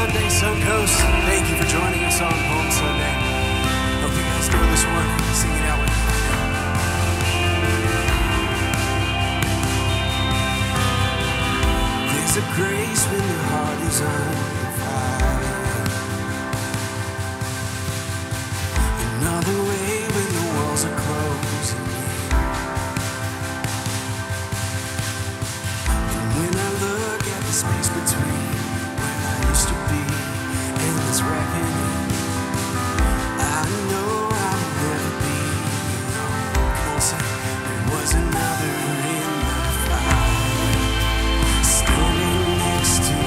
Sunday, Suncoast. Thank you for joining us on Palm Sunday. Hope you guys know this one. Sing it out with me. There's a grace when the heart is under fire. Another way when the walls are closing in. And when I look at the space between where I used to be and this reckoning, I know I'll never be alone. Come on, say, there was another in the fire, standing next to me.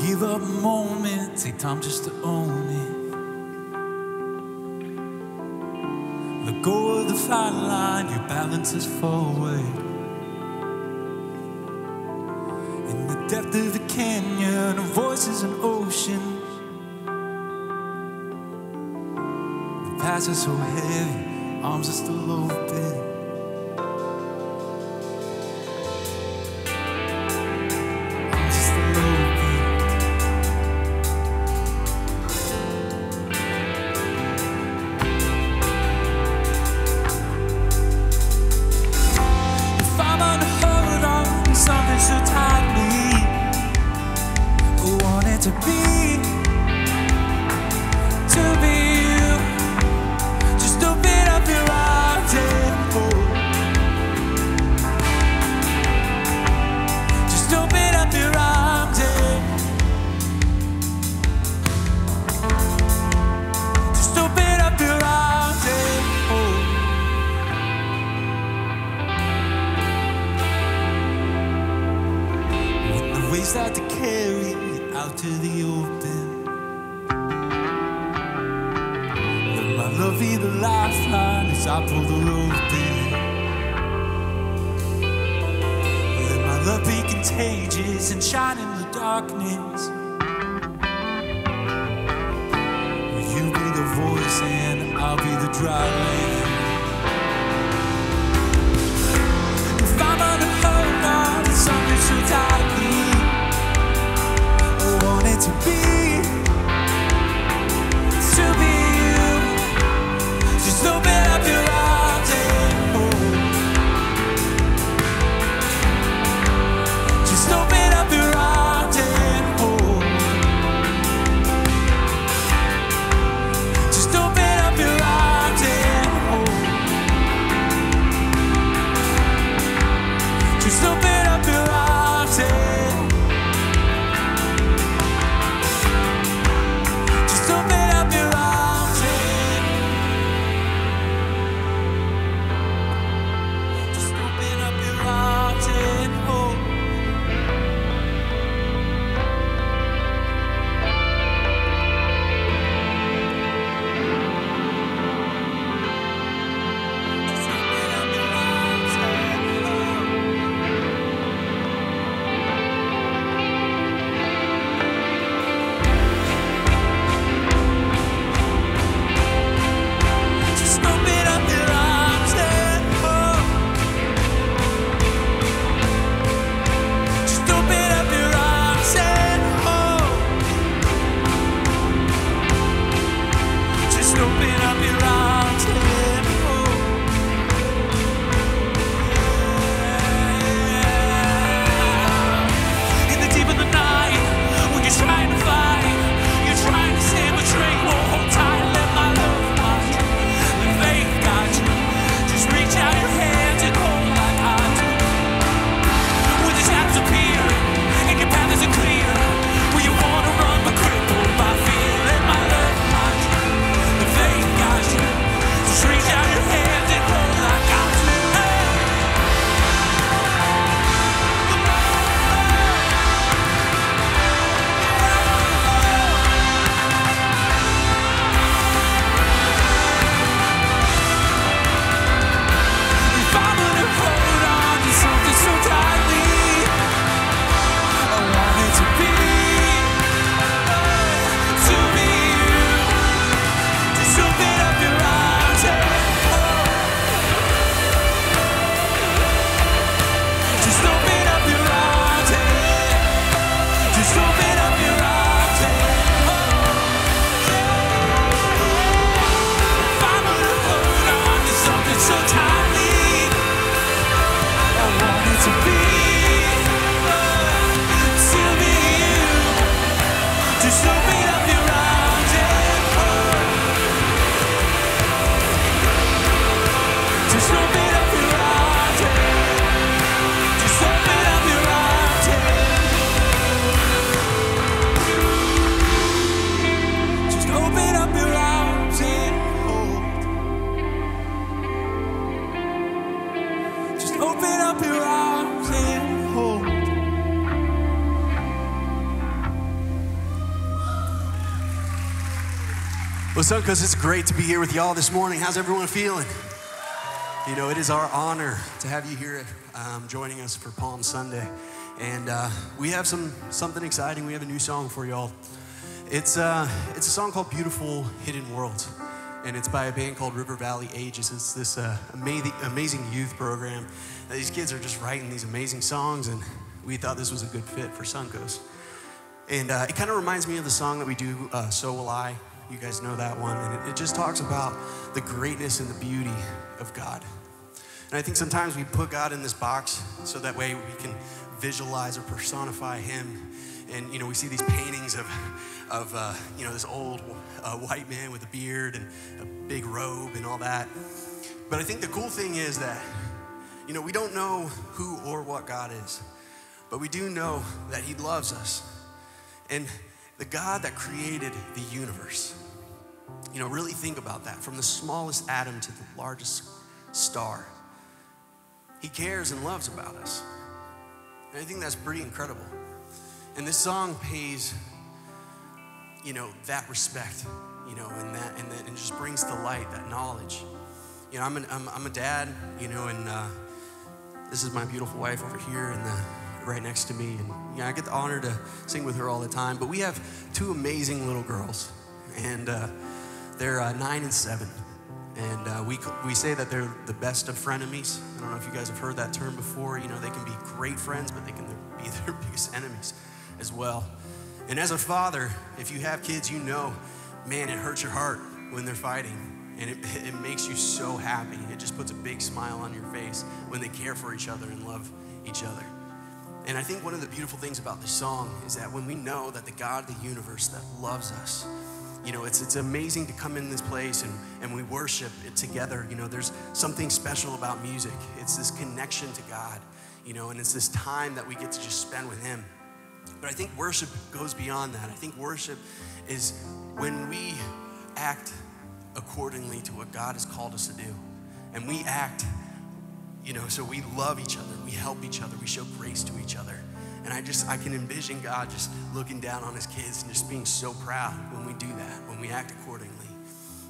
give up a moment, take time just to own it. Let go of the fine line, your balance is forward. In the depth of the canyon, a voice is an ocean. The past is so heavy, arms are still open. Start to carry it out to the open. Let my love be the lifeline as I pull the rope in. Let my love be contagious and shine in the darkness. Will you be the voice and I'll be the dry land? If I'm on the hurt now, it's something so tightly. To be you. Just open up your arms and hold. Just open up your arms and hold. Just open up your arms and hold. Well, Sunkos, it's great to be here with y'all this morning. How's everyone feeling? You know, it is our honor to have you here joining us for Palm Sunday. And we have something exciting. We have a new song for y'all. It's a song called Beautiful Hidden Worlds. And it's by a band called River Valley Ages. It's this amazing youth program. These kids are just writing these amazing songs, and we thought this was a good fit for Sunkos. And it kind of reminds me of the song that we do, So Will I. You guys know that one. And it just talks about the greatness and the beauty of God. And I think sometimes we put God in this box so that way we can visualize or personify him. And, you know, we see these paintings of you know, this old white man with a beard and a big robe and all that. But I think the cool thing is that, you know, we don't know who or what God is, but we do know that he loves us. And the God that created the universe, you know, really think about that. From the smallest atom to the largest star, he cares and loves about us. And I think that's pretty incredible. And this song pays, you know, that respect, you know, and just brings to light that knowledge. You know, I'm a dad, you know, and this is my beautiful wife over here and right next to me. And you know, I get the honor to sing with her all the time. But we have two amazing little girls, and they're 9 and 7. And we say that they're the best of frenemies. I don't know if you guys have heard that term before. You know, they can be great friends, but they can be their biggest enemies as well. And as a father, if you have kids, you know, man, it hurts your heart when they're fighting. And it makes you so happy. It just puts a big smile on your face when they care for each other and love each other. And I think one of the beautiful things about this song is that when we know that the God of the universe that loves us, you know, it's amazing to come in this place and we worship it together. You know, there's something special about music. It's this connection to God, you know, and it's this time that we get to just spend with him. But I think worship goes beyond that. I think worship is when we act accordingly to what God has called us to do. And we act, you know, so we love each other, we help each other, we show grace to each other. And I can envision God just looking down on his kids and just being so proud when we do that, when we act accordingly.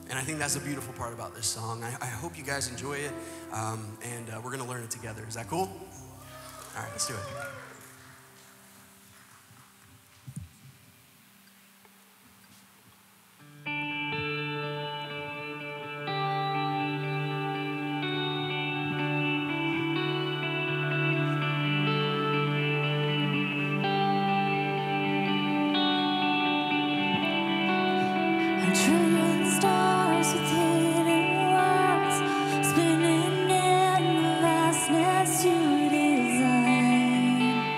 And I think that's the beautiful part about this song. I hope you guys enjoy it, and we're gonna learn it together. Is that cool? All right, let's do it. Spinning in the vastness you design.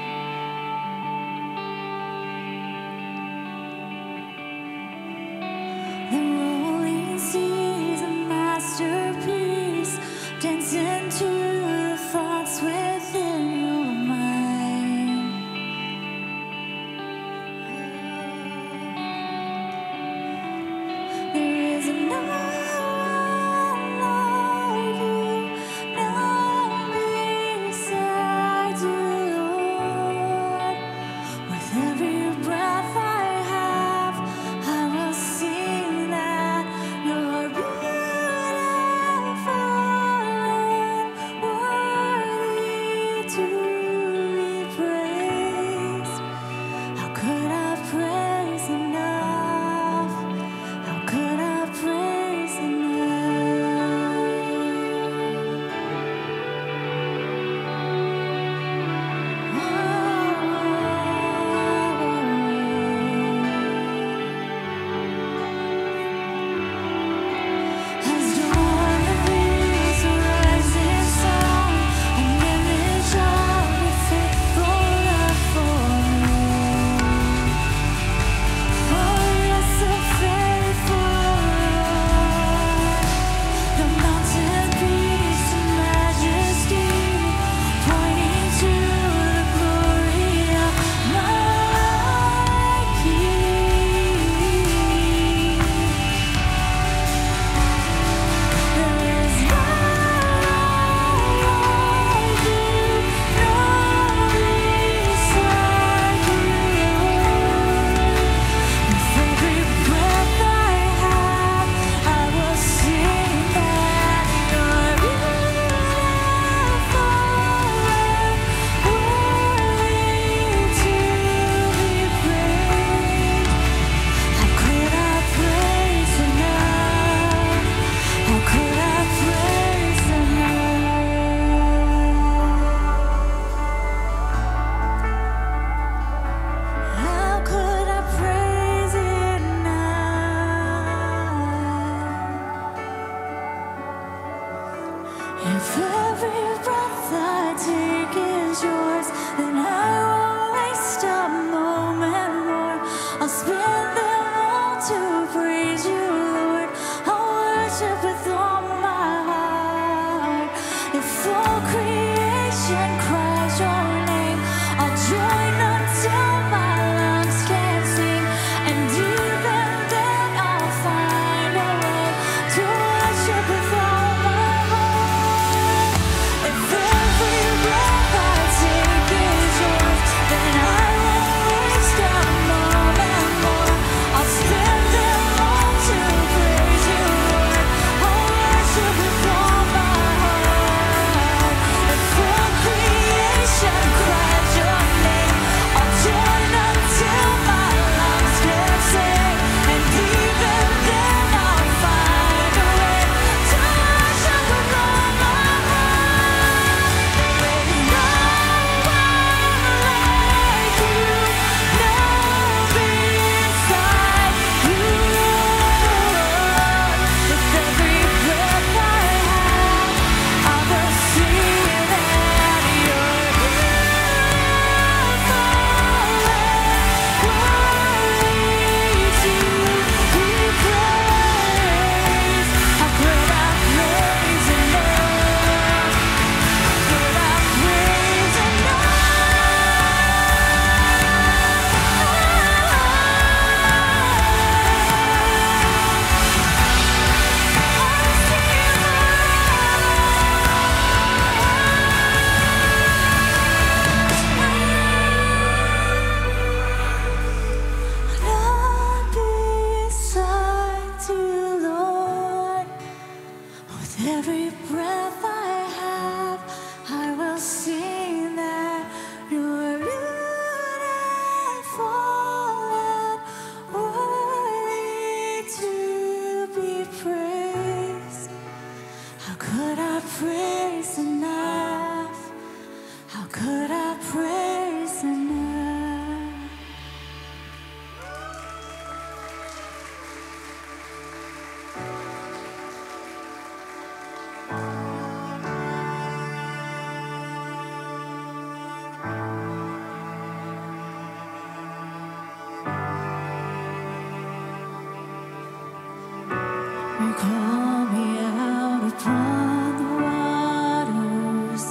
Call me out upon the waters,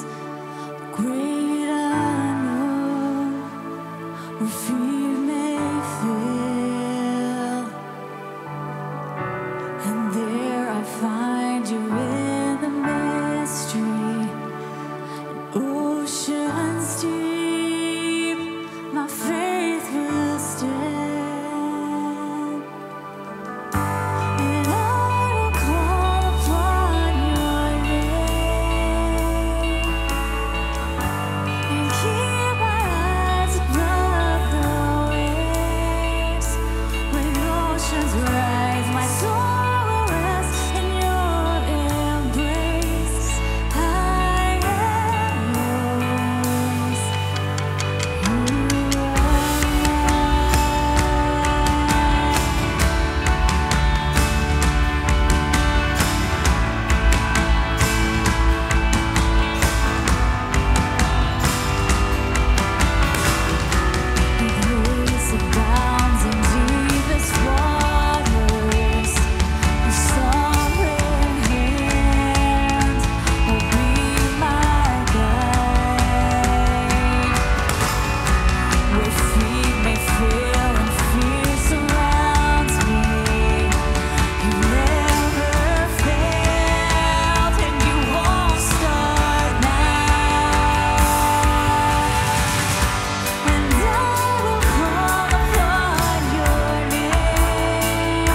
great unknown, where feet may fail, and there I find you in the mystery, oceans deep, my faith will stand. And I will call upon your name and keep my eyes above the waves. When oceans rise, my soul will rest in your embrace. I am yours. You are grace abounds in deepest waters. Your sovereign hand will be my guide. Where feet may fail and fear surrounds me, you never failed and you won't start now. And I will call upon your name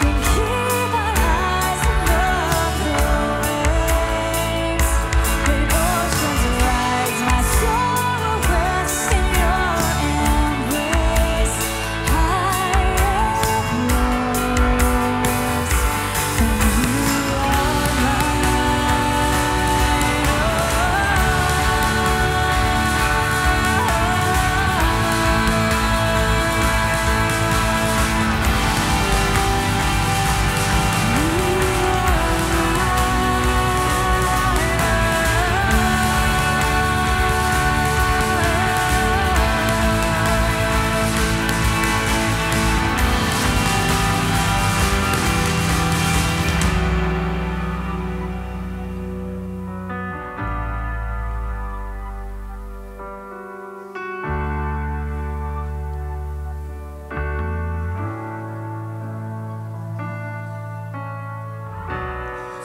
and keep my eyes above the waves. When oceans rise, my soul will rest in your embrace. I am yours, and you are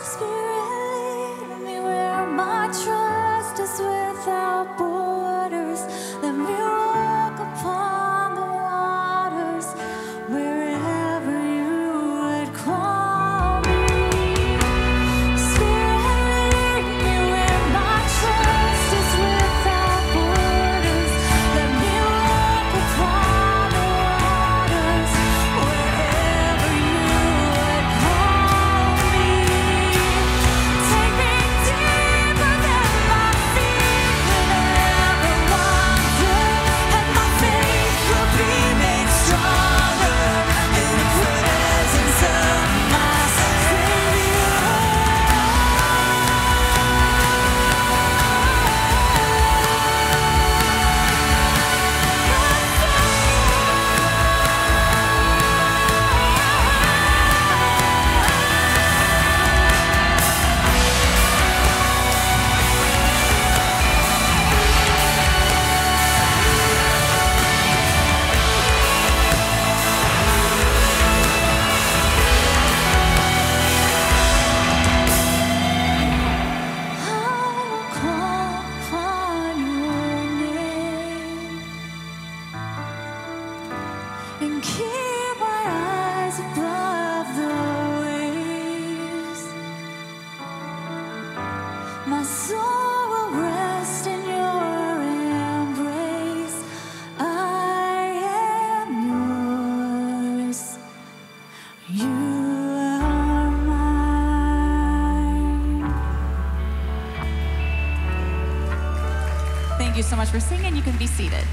Spirit, lead me where my trust is without borders. Let me walk upon the waters wherever you would call me. Spirit, lead me where my trust is without borders. Let me walk upon the waters wherever you would call me. Take me deeper than my feet could ever wander, and my faith will be made stronger in the presence of my Savior. I will call upon your name and keep my eyes above the waves. My soul will rest in your embrace. I am yours. You are mine. Thank you so much for singing. You can be seated.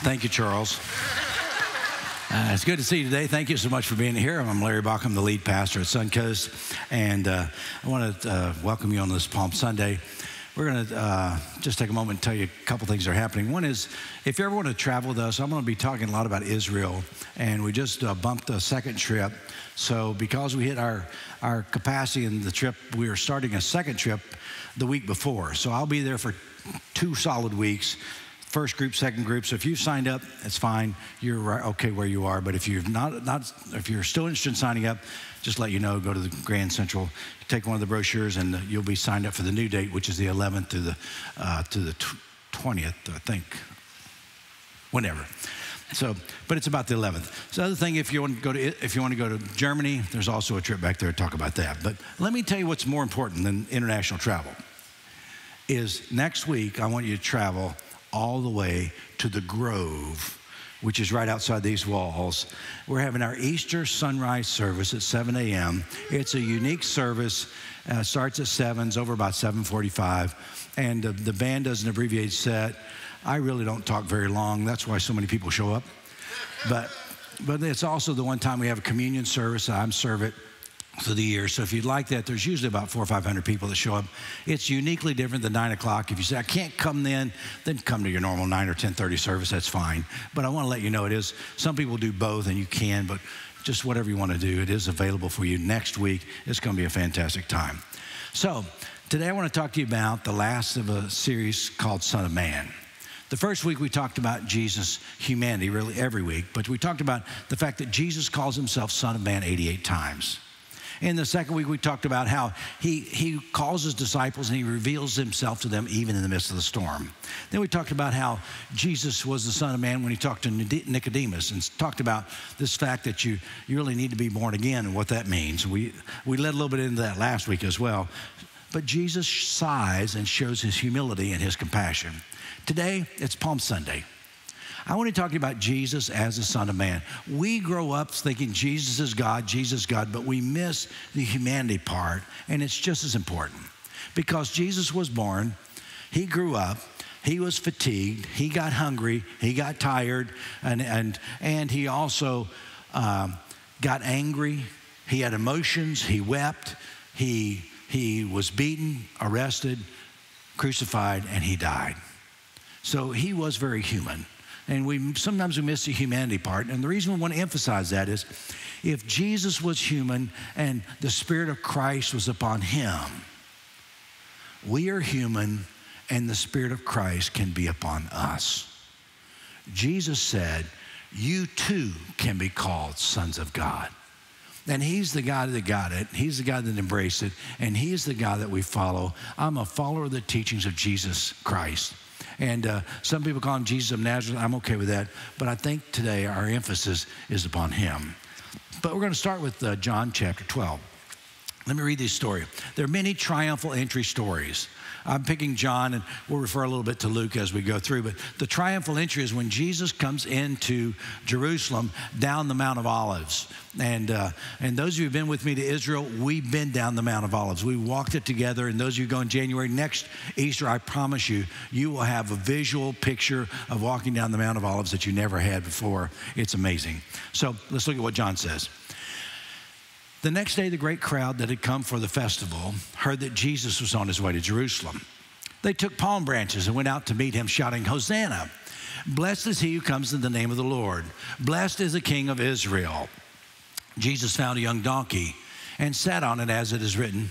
Thank you, Charles. It's good to see you today. Thank you so much for being here. I'm Larry Baucom, the lead pastor at Suncoast, and I want to welcome you on this Palm Sunday. We're going to just take a moment and tell you a couple things that are happening. One is, if you ever want to travel with us, I'm going to be talking a lot about Israel, and we just bumped a second trip. So because we hit our capacity in the trip, we are starting a second trip the week before. So I'll be there for 2 solid weeks. First group, second group. So if you've signed up, it's fine. You're okay where you are. But if you're if you're still interested in signing up, just let you know. Go to the Grand Central, take one of the brochures, and you'll be signed up for the new date, which is the 11th to the 20th, I think. Whenever. So, but it's about the 11th. So the other thing, if you want to go to Germany, there's also a trip back there to talk about that. But let me tell you what's more important than international travel. Is next week I want you to travel all the way to the Grove, which is right outside these walls. We're having our Easter sunrise service at 7 a.m. It's a unique service. Starts at 7, it's over about 7:45, and the band does an abbreviated set. I really don't talk very long. That's why so many people show up. But it's also the one time we have a communion service. I serve it for the year. So if you'd like that, there's usually about 400 or 500 people that show up. It's uniquely different than 9 o'clock. If you say, I can't come then come to your normal 9 or 10:30 service. That's fine. But I want to let you know it is. Some people do both, and you can, but just whatever you want to do, it is available for you next week. It's going to be a fantastic time. So today I want to talk to you about the last of a series called Son of Man. The first week we talked about Jesus' humanity, really every week, but we talked about the fact that Jesus calls himself Son of Man 88 times. In the second week, we talked about how he calls his disciples and he reveals himself to them even in the midst of the storm. Then we talked about how Jesus was the Son of Man when he talked to Nicodemus, and talked about this fact that you really need to be born again and what that means. We led a little bit into that last week as well. But Jesus sighs and shows his humility and his compassion. Today, it's Palm Sunday. I want to talk to you about Jesus as the Son of Man. We grow up thinking Jesus is God, but we miss the humanity part, and it's just as important. Because Jesus was born, he grew up, he was fatigued, he got hungry, he got tired, and he also got angry. He had emotions, he wept, he was beaten, arrested, crucified, and he died. So he was very human. And sometimes we miss the humanity part. And the reason we want to emphasize that is, if Jesus was human and the Spirit of Christ was upon him, we are human and the Spirit of Christ can be upon us. Jesus said, you too can be called sons of God. And he's the guy that got it. He's the guy that embraced it. And he's the guy that we follow. I'm a follower of the teachings of Jesus Christ. And some people call him Jesus of Nazareth. I'm okay with that. But I think today our emphasis is upon him. But we're going to start with John chapter 12. Let me read this story. There are many triumphal entry stories. I'm picking John, and we'll refer a little bit to Luke as we go through. But the triumphal entry is when Jesus comes into Jerusalem down the Mount of Olives. And those of you who've been with me to Israel, we've been down the Mount of Olives. We walked it together. And those of you who go in January, next Easter, I promise you, you will have a visual picture of walking down the Mount of Olives that you never had before. It's amazing. So let's look at what John says. The next day, the great crowd that had come for the festival heard that Jesus was on his way to Jerusalem. They took palm branches and went out to meet him, shouting, Hosanna! Blessed is he who comes in the name of the Lord. Blessed is the King of Israel. Jesus found a young donkey and sat on it, as it is written,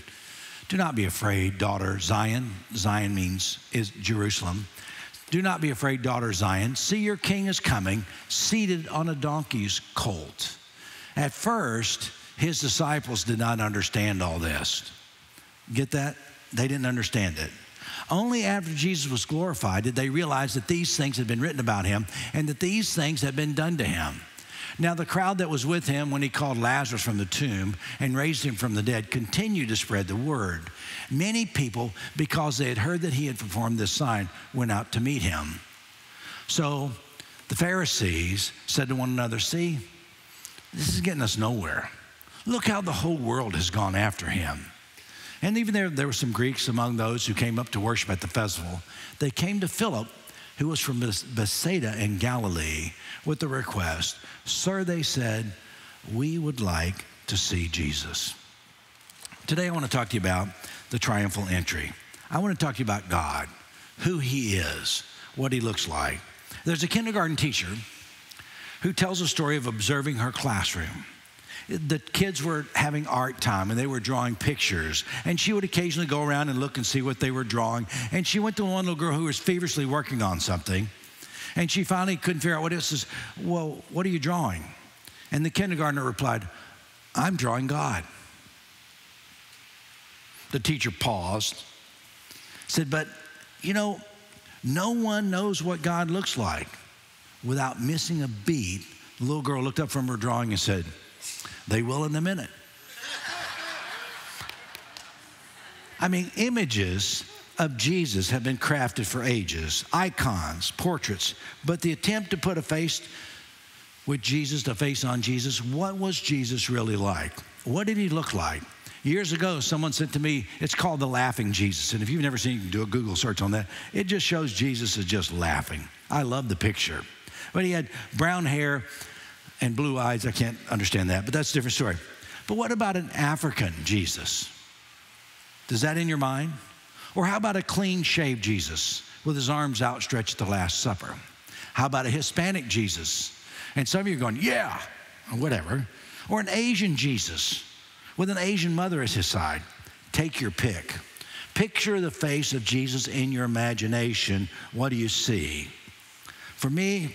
do not be afraid, daughter Zion. Zion is Jerusalem. Do not be afraid, daughter Zion. See, your king is coming, seated on a donkey's colt. At first, his disciples did not understand all this. Get that? They didn't understand it. Only after Jesus was glorified did they realize that these things had been written about him and that these things had been done to him. Now the crowd that was with him when he called Lazarus from the tomb and raised him from the dead continued to spread the word. Many people, because they had heard that he had performed this sign, went out to meet him. So the Pharisees said to one another, see, this is getting us nowhere. Look how the whole world has gone after him. And even there were some Greeks among those who came up to worship at the festival. They came to Philip who was from Bethsaida in Galilee, with the request, "Sir," they said, "we would like to see Jesus." Today I want to talk to you about the triumphal entry. I want to talk to you about God, who he is, what he looks like. There's a kindergarten teacher who tells a story of observing her classroom. The kids were having art time and they were drawing pictures, and she would occasionally go around and look and see what they were drawing. And she went to one little girl who was feverishly working on something, and she finally couldn't figure out what it was. Says, "Well, what are you drawing?" And the kindergartner replied, "I'm drawing God." The teacher paused, said, "But, you know, no one knows what God looks like." Without missing a beat, the little girl looked up from her drawing and said, "They will in a minute." I mean, images of Jesus have been crafted for ages, icons, portraits, but the attempt to put a face with Jesus, a face on Jesus, what was Jesus really like? What did he look like? Years ago, someone said to me, it's called the laughing Jesus. And if you've never seen it, you can do a Google search on that. It just shows Jesus as just laughing. I love the picture. But he had brown hair and blue eyes. I can't understand that, but that's a different story. But what about an African Jesus? Does that in your mind? Or how about a clean-shaved Jesus with his arms outstretched at the Last Supper? How about a Hispanic Jesus? And some of you are going, yeah, or whatever. Or an Asian Jesus with an Asian mother at his side. Take your pick. Picture the face of Jesus in your imagination. What do you see? For me,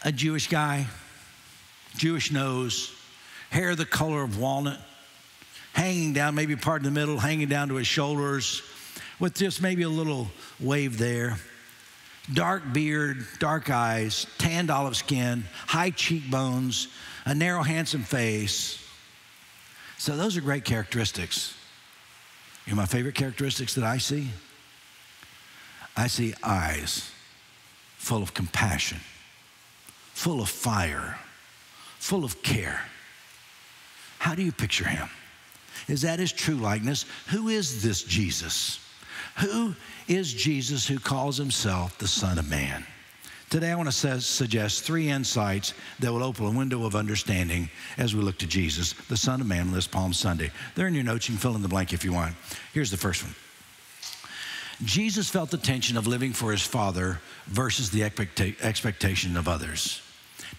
a Jewish guy, Jewish nose, hair the color of walnut, hanging down, maybe part in the middle, hanging down to his shoulders, with just maybe a little wave there. Dark beard, dark eyes, tanned olive skin, high cheekbones, a narrow, handsome face. So those are great characteristics. You know my favorite characteristics that I see? I see eyes full of compassion, full of fire, full of care. How do you picture him? Is that his true likeness? Who is this Jesus? Who is Jesus who calls himself the Son of Man? Today I want to suggest 3 insights that will open a window of understanding as we look to Jesus, the Son of Man, on this Palm Sunday. They're in your notes. You can fill in the blank if you want. Here's the first one. Jesus felt the tension of living for his Father versus the expectation of others.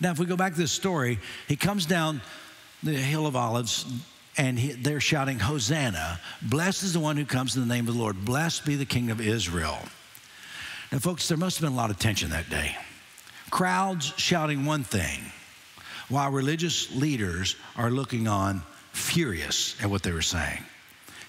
Now, if we go back to this story, he comes down the Hill of Olives, and they're shouting, "Hosanna, blessed is the one who comes in the name of the Lord. Blessed be the King of Israel." Now, folks, there must have been a lot of tension that day. Crowds shouting one thing, while religious leaders are looking on furious at what they were saying.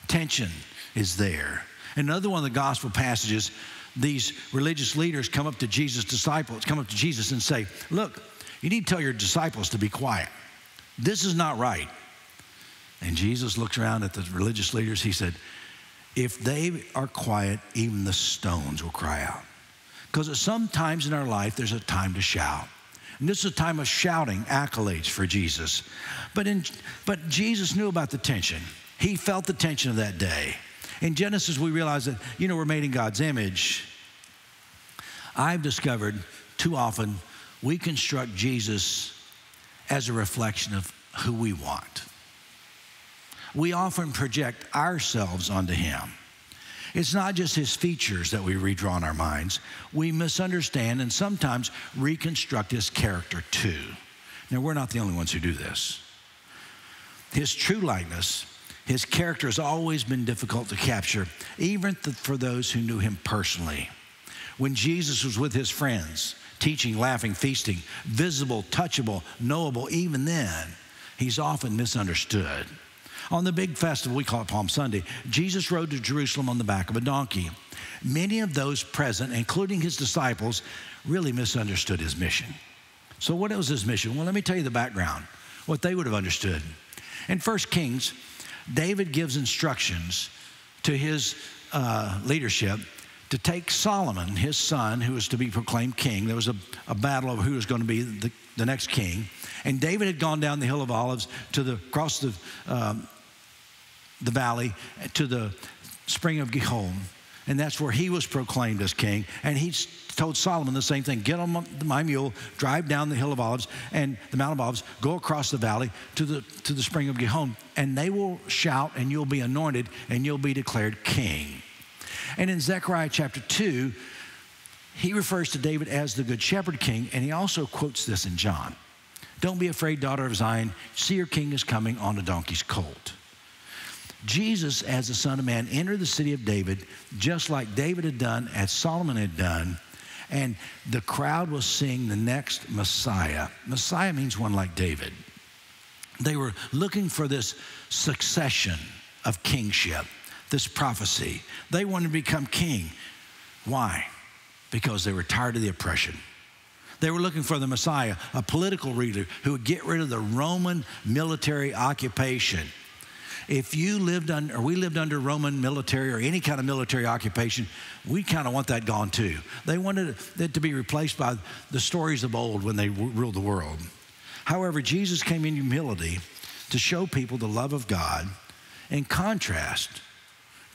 Tension is there. In another one of the gospel passages, these religious leaders come up to Jesus' disciples, come up to Jesus and say, "Look, you need to tell your disciples to be quiet. This is not right." And Jesus looks around at the religious leaders. He said, "If they are quiet, even the stones will cry out." Because sometimes in our life, there's a time to shout. And this is a time of shouting accolades for Jesus. But Jesus knew about the tension. He felt the tension of that day. In Genesis, we realize that, we're made in God's image. I've discovered too often we construct Jesus as a reflection of who we want. We often project ourselves onto him. It's not just his features that we redraw in our minds. We misunderstand and sometimes reconstruct his character too. Now, we're not the only ones who do this. His true likeness, his character has always been difficult to capture, even for those who knew him personally. When Jesus was with his friends, teaching, laughing, feasting, visible, touchable, knowable, even then, he's often misunderstood. On the big festival, we call it Palm Sunday, Jesus rode to Jerusalem on the back of a donkey. Many of those present, including his disciples, really misunderstood his mission. So what was his mission? Well, let me tell you the background, what they would have understood. In 1 Kings, David gives instructions to his leadership to take Solomon, his son, who was to be proclaimed king. There was a battle over who was going to be the next king. And David had gone down the Hill of Olives across the valley to the spring of Gihon And that's where he was proclaimed as king. And he told Solomon the same thing. Get on my mule, drive down the hill of Olives and the Mount of Olives, go across the valley to the spring of Gihon, and they will shout, and you'll be anointed, and you'll be declared king. And in Zechariah chapter 2, he refers to David as the good shepherd king, and he also quotes this in John. Don't be afraid, daughter of Zion. See, your king is coming on a donkey's colt. Jesus, as the Son of Man, entered the city of David just like David had done, as Solomon had done, and the crowd was seeing the next Messiah. Messiah means one like David. They were looking for this succession of kingship, this prophecy. They wanted to become king. Why? Because they were tired of the oppression. They were looking for the Messiah, a political leader who would get rid of the Roman military occupation. If you lived under, or we lived under Roman military or any kind of military occupation, we kind of want that gone too. They wanted it to be replaced by the stories of old when they ruled the world. However, Jesus came in humility to show people the love of God in contrast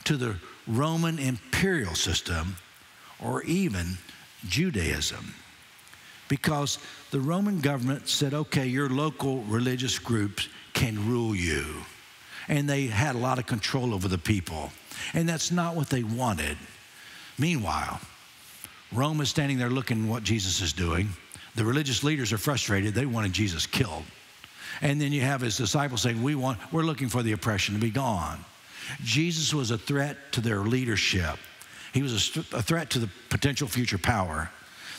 to the Roman imperial system or even Judaism. Because the Roman government said, okay, your local religious groups can rule you. And they had a lot of control over the people. And that's not what they wanted. Meanwhile, Rome is standing there looking what Jesus is doing. The religious leaders are frustrated. They wanted Jesus killed. And then you have his disciples saying, we're looking for the oppression to be gone. Jesus was a threat to their leadership. He was a threat to the potential future power.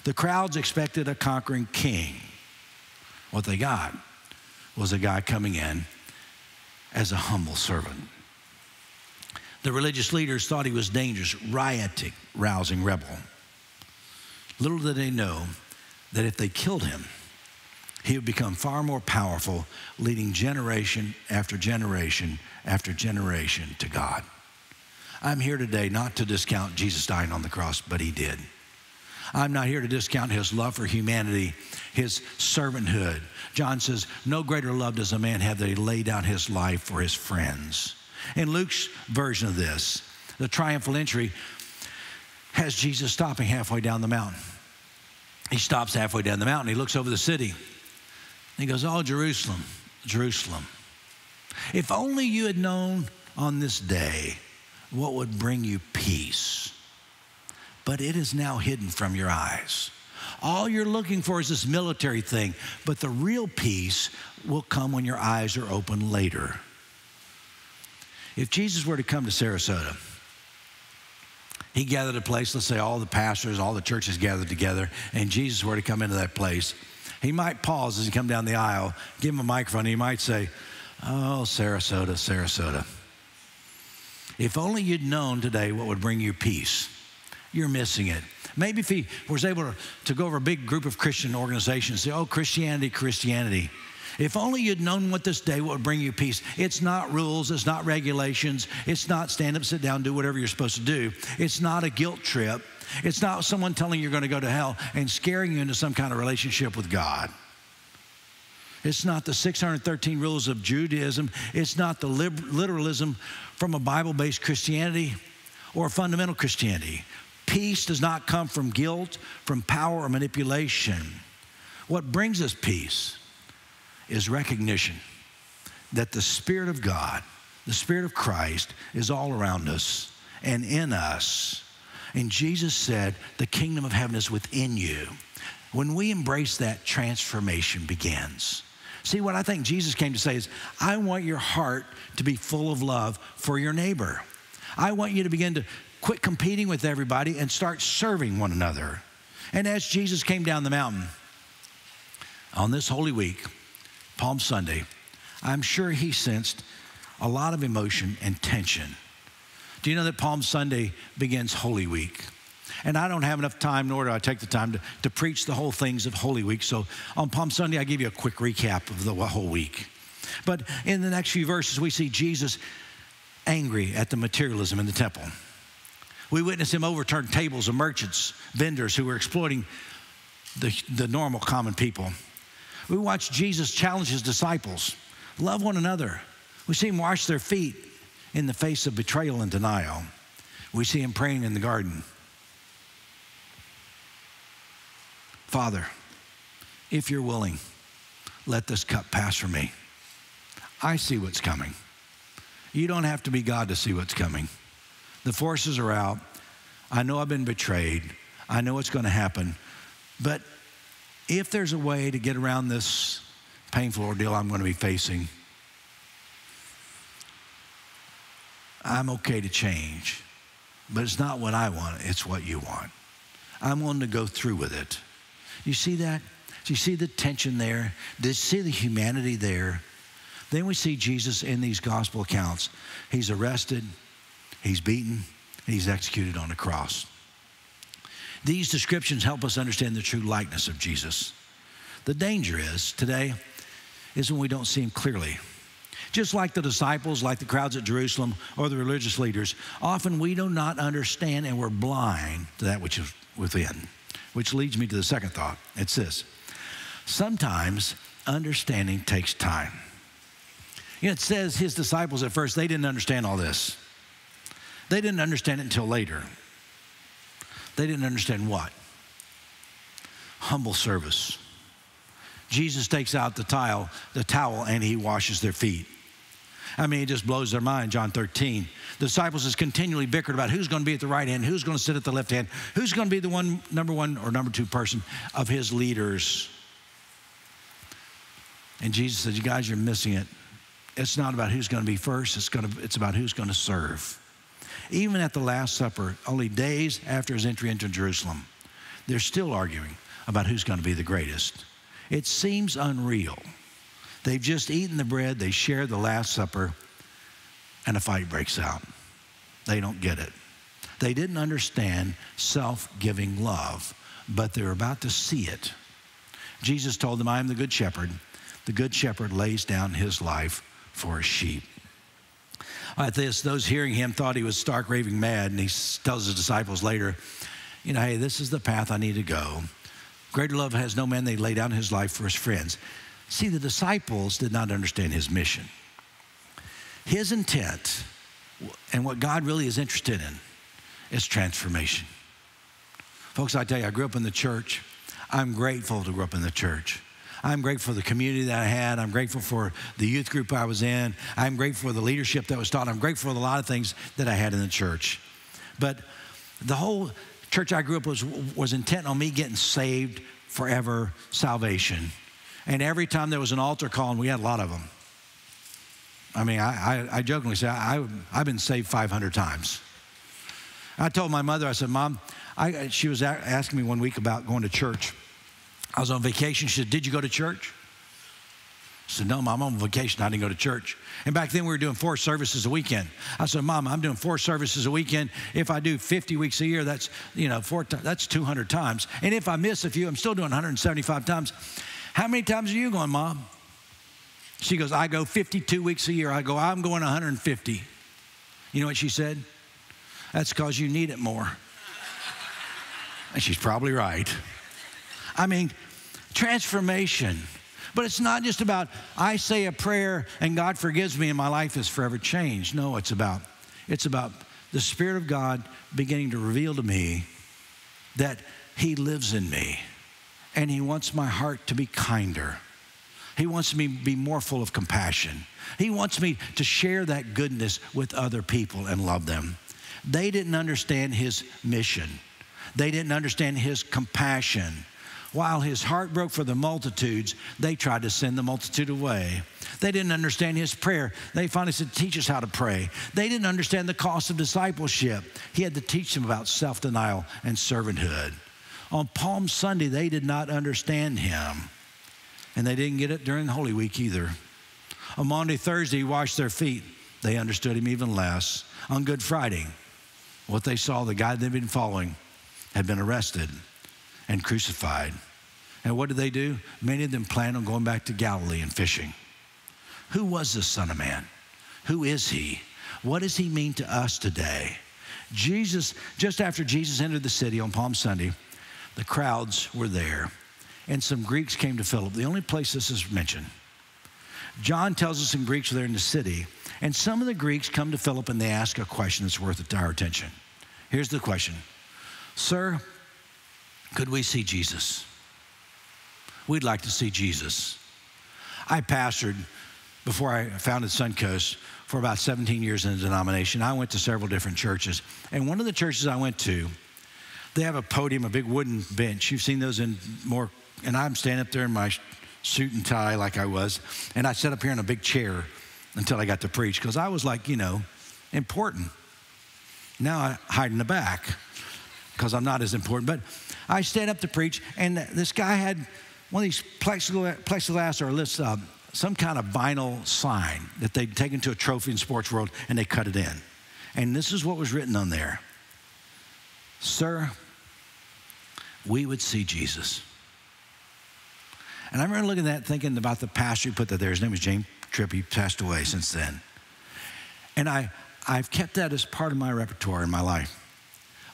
The crowds expected a conquering king. What they got was a guy coming in as a humble servant. The religious leaders thought he was dangerous, rioting, rousing rebel. Little did they know that if they killed him, he would become far more powerful, leading generation after generation after generation to God. I'm here today not to discount Jesus dying on the cross, but he did. I'm not here to discount his love for humanity, his servanthood. John says, no greater love does a man have that he lay down his life for his friends. In Luke's version of this, the triumphal entry has Jesus stopping halfway down the mountain. He stops halfway down the mountain. He looks over the city. He goes, oh, Jerusalem, Jerusalem. If only you had known on this day what would bring you peace. But it is now hidden from your eyes. All you're looking for is this military thing, but the real peace will come when your eyes are open later. If Jesus were to come to Sarasota, he gathered a place, let's say all the pastors, all the churches gathered together, and Jesus were to come into that place, he might pause as he come down the aisle, give him a microphone, and he might say, oh, Sarasota, Sarasota. If only you'd known today what would bring you peace. You're missing it. Maybe if he was able to go over a big group of Christian organizations and say, oh, Christianity, Christianity. If only you'd known what this day would bring you peace. It's not rules. It's not regulations. It's not stand up, sit down, do whatever you're supposed to do. It's not a guilt trip. It's not someone telling you you're going to go to hell and scaring you into some kind of relationship with God. It's not the 613 rules of Judaism. It's not the literalism from a Bible-based Christianity or fundamental Christianity. Peace does not come from guilt, from power or manipulation. What brings us peace is recognition that the Spirit of God, the Spirit of Christ, is all around us and in us. And Jesus said, the kingdom of heaven is within you. When we embrace that, transformation begins. See, what I think Jesus came to say is, I want your heart to be full of love for your neighbor. I want you to begin to quit competing with everybody and start serving one another. And as Jesus came down the mountain on this Holy Week, Palm Sunday, I'm sure he sensed a lot of emotion and tension. Do you know that Palm Sunday begins Holy Week? And I don't have enough time, nor do I take the time to preach the whole things of Holy Week. So on Palm Sunday, I give you a quick recap of the whole week. But in the next few verses, we see Jesus angry at the materialism in the temple. We witness him overturn tables of merchants, vendors who were exploiting the normal common people. We watch Jesus challenge his disciples, love one another. We see him wash their feet in the face of betrayal and denial. We see him praying in the garden. Father, if you're willing, let this cup pass from me. I see what's coming. You don't have to be God to see what's coming. The forces are out. I know I've been betrayed. I know what's going to happen. But if there's a way to get around this painful ordeal I'm going to be facing, I'm okay to change. But it's not what I want, it's what you want. I'm willing to go through with it. You see that? Do you see the tension there? Do you see the humanity there? Then we see Jesus in these gospel accounts. He's arrested, he's beaten, and he's executed on a cross. These descriptions help us understand the true likeness of Jesus. The danger is, today, is when we don't see him clearly. Just like the disciples, like the crowds at Jerusalem, or the religious leaders, often we do not understand and we're blind to that which is within. Which leads me to the second thought. It's this. Sometimes understanding takes time. You know, it says his disciples at first, they didn't understand all this. They didn't understand it until later. They didn't understand what? Humble service. Jesus takes out the towel, and he washes their feet. I mean, it just blows their mind, John 13. The disciples is continually bickered about who's going to be at the right hand, who's going to sit at the left hand, who's going to be the number one or number two person of his leaders. And Jesus said, you guys, you're missing it. It's not about who's going to be first. It's about who's going to serve. Even at the Last Supper, only days after his entry into Jerusalem, they're still arguing about who's going to be the greatest. It seems unreal. They've just eaten the bread, they share the Last Supper, and a fight breaks out. They don't get it. They didn't understand self-giving love, but they're about to see it. Jesus told them, I am the good shepherd. The good shepherd lays down his life for his sheep. At this, those hearing him thought he was stark raving mad, and he tells his disciples later, you know, hey, this is the path I need to go. Greater love has no man, they lay down his life for his friends. See, the disciples did not understand his mission. His intent, and what God really is interested in, is transformation. Folks, I tell you, I grew up in the church. I'm grateful to grow up in the church. I'm grateful for the community that I had. I'm grateful for the youth group I was in. I'm grateful for the leadership that was taught. I'm grateful for a lot of things that I had in the church. But the whole church I grew up was intent on me getting saved forever, salvation. And every time there was an altar call, and we had a lot of them. I mean, I jokingly say, I've been saved 500 times. I told my mother, I said, Mom, she was asking me one week about going to church. I was on vacation. She said, did you go to church? I said, no, Mom, I'm on vacation. I didn't go to church. And back then we were doing 4 services a weekend. I said, Mom, I'm doing 4 services a weekend. If I do 50 weeks a year, that's, that's 200 times. And if I miss a few, I'm still doing 175 times. How many times are you going, Mom? She goes, I go 52 weeks a year. I go, I'm going 150. You know what she said? That's because you need it more. And she's probably right. I mean, transformation. But it's not just about, I say a prayer and God forgives me and my life is forever changed. No, it's about the Spirit of God beginning to reveal to me that he lives in me and he wants my heart to be kinder. He wants me to be more full of compassion. He wants me to share that goodness with other people and love them. They didn't understand his mission. They didn't understand his compassion. While his heart broke for the multitudes, they tried to send the multitude away. They didn't understand his prayer. They finally said, teach us how to pray. They didn't understand the cost of discipleship. He had to teach them about self-denial and servanthood. On Palm Sunday, they did not understand him. And they didn't get it during Holy Week either. On Maundy Thursday, he washed their feet. They understood him even less. On Good Friday, what they saw, the guy they'd been following had been arrested and crucified. And what did they do? Many of them planned on going back to Galilee and fishing. Who was this Son of Man? Who is he? What does he mean to us today? Jesus, just after Jesus entered the city on Palm Sunday, the crowds were there, and some Greeks came to Philip, the only place this is mentioned. John tells us some Greeks were there in the city, and some of the Greeks come to Philip and they ask a question that's worth our attention. Here's the question. Sir, could we see Jesus? We'd like to see Jesus. I pastored, before I founded Suncoast, for about 17 years in a denomination. I went to several different churches. And one of the churches I went to, they have a podium, a big wooden bench. You've seen those in more, and I'm standing up there in my suit and tie like I was. And I sat up here in a big chair until I got to preach, because I was like, important. Now I hide in the back because I'm not as important. But I stand up to preach, and this guy had one of these plexiglass or some kind of vinyl sign that they'd taken to a trophy in sports world, and they cut it in. And this is what was written on there. Sir, we would see Jesus. And I remember looking at that, thinking about the pastor who put that there. His name was James Tripp. He passed away since then. And I've kept that as part of my repertoire in my life.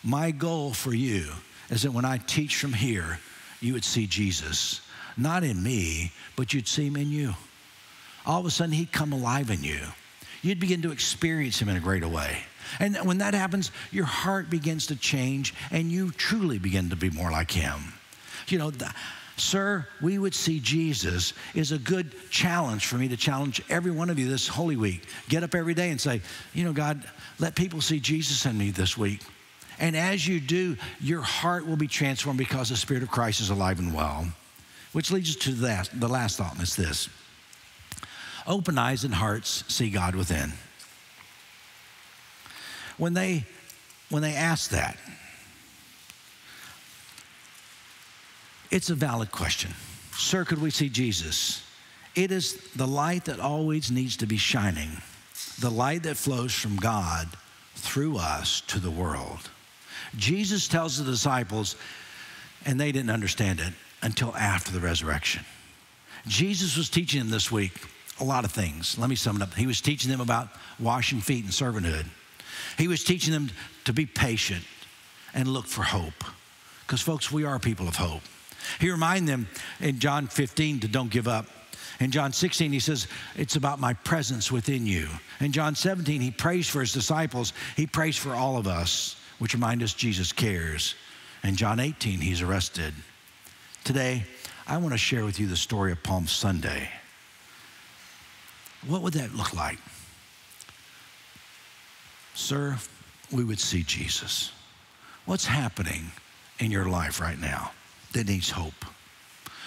My goal for you is that when I teach from here, you would see Jesus. Not in me, but you'd see him in you. All of a sudden, he'd come alive in you. You'd begin to experience him in a greater way. And when that happens, your heart begins to change, and you truly begin to be more like him. Sir, we would see Jesus is a good challenge for me to challenge every one of you this Holy Week. Get up every day and say, God, let people see Jesus in me this week. And as you do, your heart will be transformed because the Spirit of Christ is alive and well. Which leads us to the last thought, and it's this. Open eyes and hearts see God within. When they ask that, it's a valid question. Sir, could we see Jesus? It is the light that always needs to be shining, the light that flows from God through us to the world. Jesus tells the disciples, and they didn't understand it until after the resurrection. Jesus was teaching them this week a lot of things. Let me sum it up. He was teaching them about washing feet and servanthood. He was teaching them to be patient and look for hope. Because, folks, we are people of hope. He reminded them in John 15 to don't give up. In John 16, he says, it's about my presence within you. In John 17, he prays for his disciples. He prays for all of us, which reminds us Jesus cares. In John 18, he's arrested. Today, I want to share with you the story of Palm Sunday. What would that look like? Sir, we would see Jesus. What's happening in your life right now that needs hope?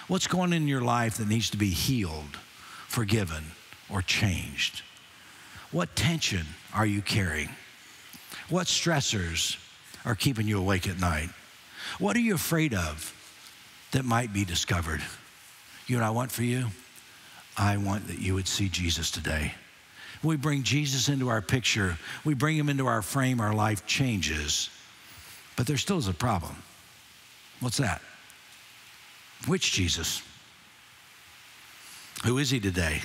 What's going on in your life that needs to be healed, forgiven, or changed? What tension are you carrying? What stressors are keeping you awake at night? What are you afraid of that might be discovered? You know what I want for you? I want that you would see Jesus today. When we bring Jesus into our picture, we bring him into our frame, our life changes. But there still is a problem. What's that? Which Jesus? Who is he today?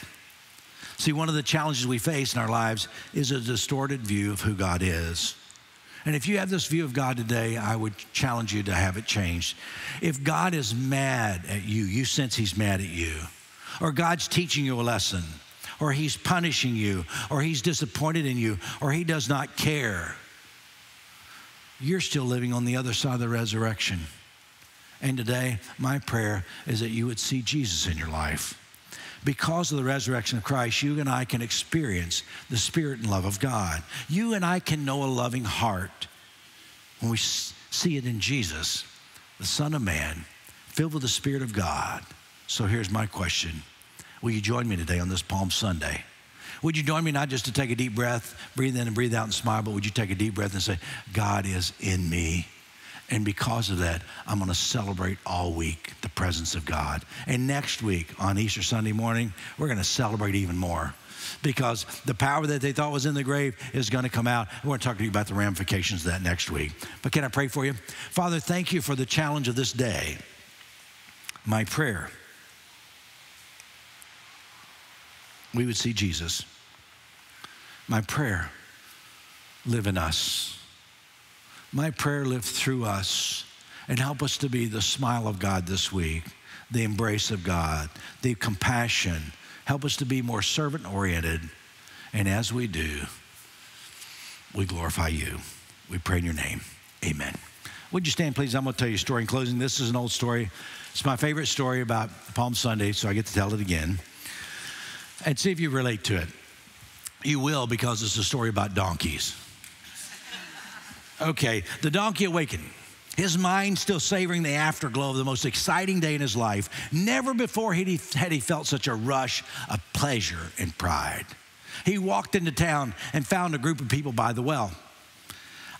See, one of the challenges we face in our lives is a distorted view of who God is. And if you have this view of God today, I would challenge you to have it changed. If God is mad at you, you sense he's mad at you, or God's teaching you a lesson, or he's punishing you, or he's disappointed in you, or he does not care, you're still living on the other side of the resurrection. And today, my prayer is that you would see Jesus in your life. Because of the resurrection of Christ, you and I can experience the Spirit and love of God. You and I can know a loving heart when we see it in Jesus, the Son of Man, filled with the Spirit of God. So here's my question. Will you join me today on this Palm Sunday? Would you join me not just to take a deep breath, breathe in and breathe out and smile, but would you take a deep breath and say, God is in me. And because of that, I'm going to celebrate all week the presence of God. And next week on Easter Sunday morning, we're going to celebrate even more, because the power that they thought was in the grave is going to come out. I want to talk to you about the ramifications of that next week. But can I pray for you? Father, thank you for the challenge of this day. My prayer, we would see Jesus. My prayer, live in us. My prayer, live through us and help us to be the smile of God this week, the embrace of God, the compassion. Help us to be more servant-oriented. And as we do, we glorify you. We pray in your name. Amen. Would you stand, please? I'm going to tell you a story in closing. This is an old story. It's my favorite story about Palm Sunday, so I get to tell it again. And see if you relate to it. You will, because it's a story about donkeys. Okay, the donkey awakened. His mind still savoring the afterglow of the most exciting day in his life. Never before had he felt such a rush of pleasure and pride. He walked into town and found a group of people by the well.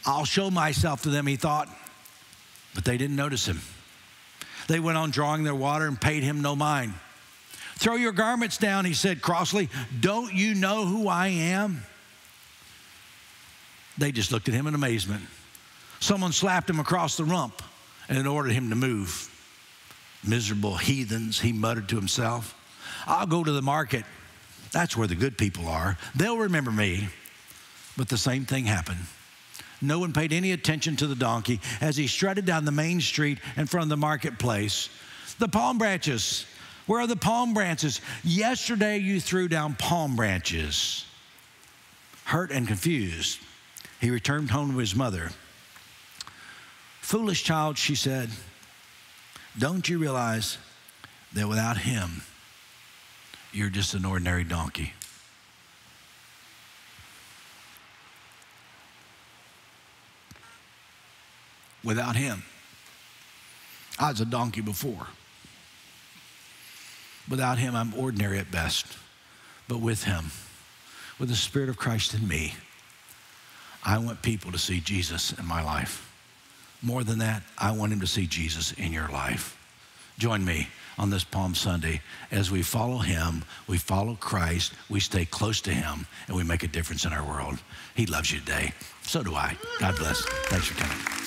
I'll show myself to them, he thought, but they didn't notice him. They went on drawing their water and paid him no mind. Throw your garments down, he said crossly. Don't you know who I am? They just looked at him in amazement. Someone slapped him across the rump and ordered him to move. Miserable heathens, he muttered to himself. I'll go to the market. That's where the good people are. They'll remember me. But the same thing happened. No one paid any attention to the donkey as he strutted down the main street in front of the marketplace. The palm branches. Where are the palm branches? Yesterday you threw down palm branches. Hurt and confused, he returned home to his mother. Foolish child, she said, don't you realize that without him, you're just an ordinary donkey? Without him, I was a donkey before. Without him, I'm ordinary at best. But with him, with the Spirit of Christ in me, I want people to see Jesus in my life. More than that, I want him to see Jesus in your life. Join me on this Palm Sunday as we follow him, we follow Christ, we stay close to him, and we make a difference in our world. He loves you today. So do I. God bless. Thanks for coming.